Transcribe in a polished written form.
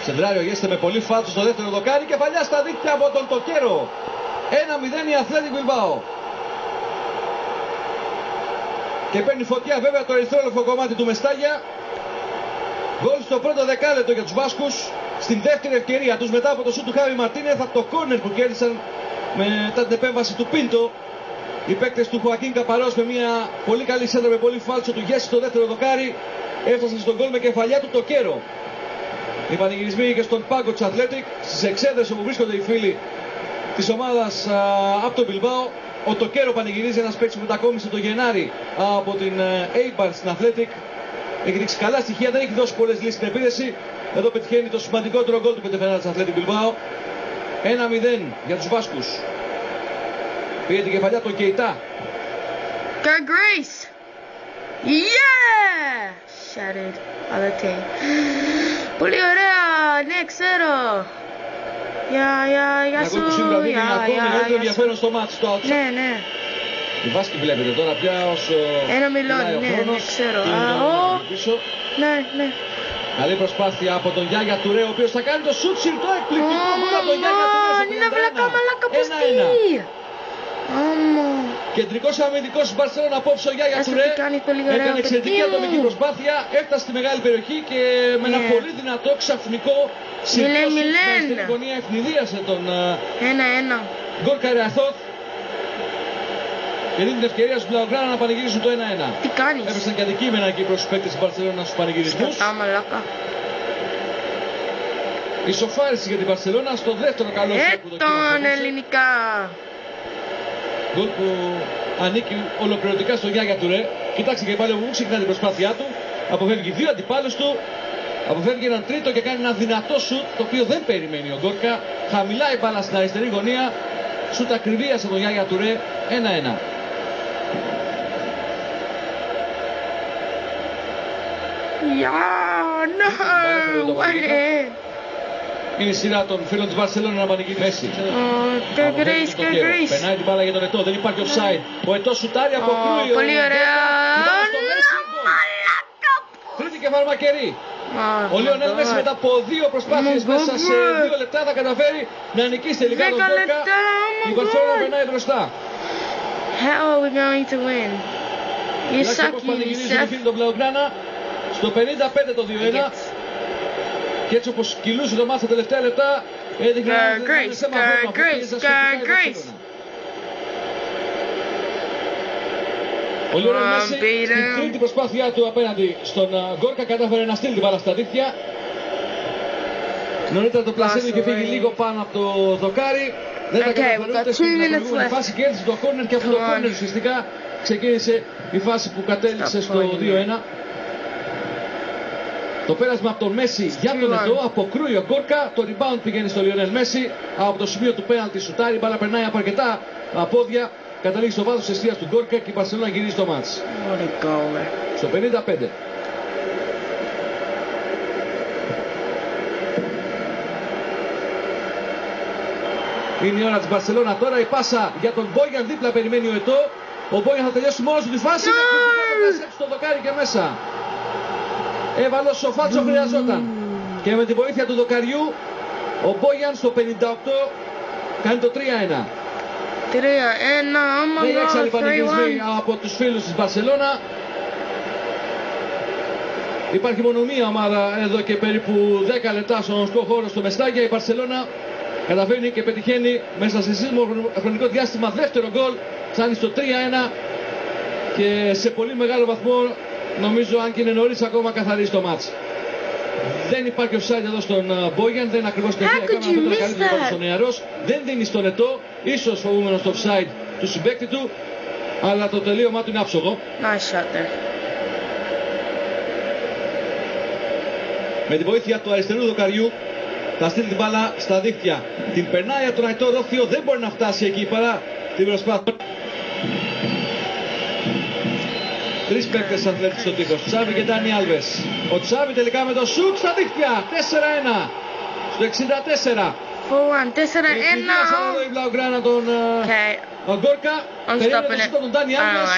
Σεντράριο γέστε με πολύ φάλτσο στο δεύτερο δοκάρι. Κεφαλιά στα δίκτυα από τον Τοκέρο. 1-0 η Athletic Bilbao. Και παίρνει φωτιά βέβαια το ερυθρόλευκο κομμάτι του Μεστάγια. Γκολ στο πρώτο δεκάλεπτο για τους Βάσκους. Στην δεύτερη ευκαιρία τους μετά από το σούτ του Χάβι Μαρτίνεθ, από το κόρνερ που κέρδισαν μετά την επέμβαση του Πίντο. Οι παίκτες του Χωακίν Καπαρός με μια πολύ καλή σέντρα με πολύ φάλτσο του Γέσι στο δεύτερο δοκάρι έφτασαν στον γκολ με κεφαλιά του Τοκέρο. Οι πανηγυρισμοί και στον πάγκο της Athletic, στις εξέδρες όπου βρίσκονται οι φίλοι της ομάδας από τον Bilbao. Ο Τοκέρο πανηγυρίζει, ένας παίκτης που μετακόμισε το Γενάρη από την Eibar στην Athletic. Έχει δείξει καλά στοιχεία, δεν έχει δώσει πολλές λύσεις στην επίδεση. Εδώ πετυχαίνει το σημαντικότερο γκολ του πεντεφενά της Athletic Bilbao. 1-0 για τους Βάσκους. Πήγε την κεφαλιά τον Κεϊτά. Grace! Yeah! Shattered. Αλέτε. Πολύ ωραία! Ναι, ξέρω! Γεια σου! Ένα σίγουρα δίνει ακόμη μεγαλύτερο ενδιαφέρον στο μάτς στο outside. Ναι. Οι Βάσκοι βλέπετε τώρα πια όσο 1-0, ναι, ξέρω. Ναι. Καλή προσπάθεια από τον Γιάγια Τουρέ, ο οποίος θα κάνει το σουτ συρτό εκπληκτικό από τον Γιάγια Τουρέ. Είναι μαλάκα πως τι! Κεντρικός αμυντικός της Μπαρσελόνα απόψε ο Γιάγια Τουρέ. Έκανε εξαιρετική ατομική προσπάθεια, έφτασε στη μεγάλη περιοχή και με ένα πολύ δυνατό ξαφνικό συρτό στην αριστερή γωνία ευνηδίασε τον Γκόρκα Ρεαθόθ. Και δίνει την ευκαιρία στους Μπλαουγκράνα να πανηγυρίσουν το 1-1. Τι κάνεις? Έπεσαν και αντικείμενα εκεί προς τους παίκτες της Μπαρσελόνα στους πανηγυρισμούς. Μαλάκα. Ισοφάριση για την Μπαρσελόνα στο δεύτερο καλό σετ που το κύριο ελληνικά. Γκολ που ανήκει ολοκληρωτικά στο Γιάγια Τουρέ. Κοιτάξτε και πάλι που ξεκινά την προσπάθειά του. Αποφεύγει δύο αντιπάλους του. Αποφεύγει έναν τρίτο και κάνει ένα δυνατό σουτ το οποίο δεν περιμένει ο Γκόρκα. Χαμηλά η μπάλα στην αριστερή γωνία. Σουτ ακριβίας από τον Γιάγια Τουρέ. 1-1. Είναι η σειρά των φίλων της Βαρσελόνα να πανηγυρίσει. Μέση. Περνάει την μπάλα για τον Ετώ, δεν υπάρχει offside. Ο Ετώ σουτάρει από κρούει. Πολύ ωραία. Τρίτη και φαρμακερή. Ο Λιονέλ Μέση μετά από δύο προσπάθειες μέσα σε 2 λεπτά θα καταφέρει να νικήσει τελικά τον Γκόρκα. Η Βαρσελόνα περνάει μπροστά. How are we going to win? You suck, you στο 55 το 2-1. Και έτσι όπως κυλούσε το μάτς τα τελευταία λεπτά έδειχνε ένα θέμα Grace. Ο Λιονέλ Μέση στην τρίτη προσπάθειά του απέναντι στον Γκόρκα κατάφερε να στείλει την μπάλα στα δίχτυα. Νωρίτερα το πλασένι είχε φύγει λίγο πάνω από το δοκάρι. Δεν τα καταφέρει ούτε στην προηγούμενη φάση και έτσι το κόρνερ και αυτό το κόρνερ ουσιαστικά ξεκίνησε η φάση που κατέληξε στο 2-1. Το πέρασμα από τον Μέση για τον Ετώ, αποκρούει ο Γκόρκα, το rebound πηγαίνει στο Λιονέλ Μέση, από το σημείο του πέναλτι σουτάρει, η μπάλα περνάει από αρκετά πόδια, καταλήγει στο βάθος της αιστείας του Γκόρκα και η Μπαρσελόνα γυρίζει το μάτς. Στο 55. Είναι η ώρα της Μπαρσελόνα τώρα, η πάσα για τον Μπόγιαν, δίπλα περιμένει ο Ετώ, ο Μπόγιαν θα τελειώσει μόνος του τη φάση, θα το δοκάρι και μέσα. Έβαλε όσο φάτσο χρειαζόταν. Και με τη βοήθεια του δοκαριού ο Μπόγιαν στο 58 κάνει το 3-1. 3-1, άμα δεν έξαλλοι πανηγυρισμοί από τους φίλους της Μπαρσελόνα. Υπάρχει μόνο μία ομάδα εδώ και περίπου 10 λεπτά στον ονομαστικό χώρο στο Μεστάγια. Η Μπαρσελόνα καταφέρνει και πετυχαίνει μέσα σε σύντομο χρονικό διάστημα δεύτερο γκολ. Φτάνει στο 3-1 και σε πολύ μεγάλο βαθμό, νομίζω, αν και είναι νωρίς ακόμα, καθαρίζει το μάτς. Δεν υπάρχει offside εδώ στον Μπόγιαν, δεν είναι ακριβώς την αιτία. Έκανε αυτό το καλύτερο στον νεαρός. Δεν δίνει στον Ετώ, ίσως φοβούμενος το offside του συμπαίκτη του, αλλά το τελείωμά του είναι άψογο. Nice shot there. Με τη βοήθεια του αριστερού δοκαριού θα στείλει την μπάλα στα δίχτυα. Την περνάει από τον Αϊτό Ρόφιο, δεν μπορεί να φτάσει εκεί παρά την προσπάθεια. Τρεις παίκτες αθλέτες στο τείχος, Τσάβι και Ντάνι Άλβες. Ο Τσάβι τελικά με το σουτ στα δίχτυα, 4-1, στο 64. 4-1. Εδώ η Μπλαουγκράνα τον Γκόρκα, περίμενε το σουτ από τον Ντάνι Άλβες.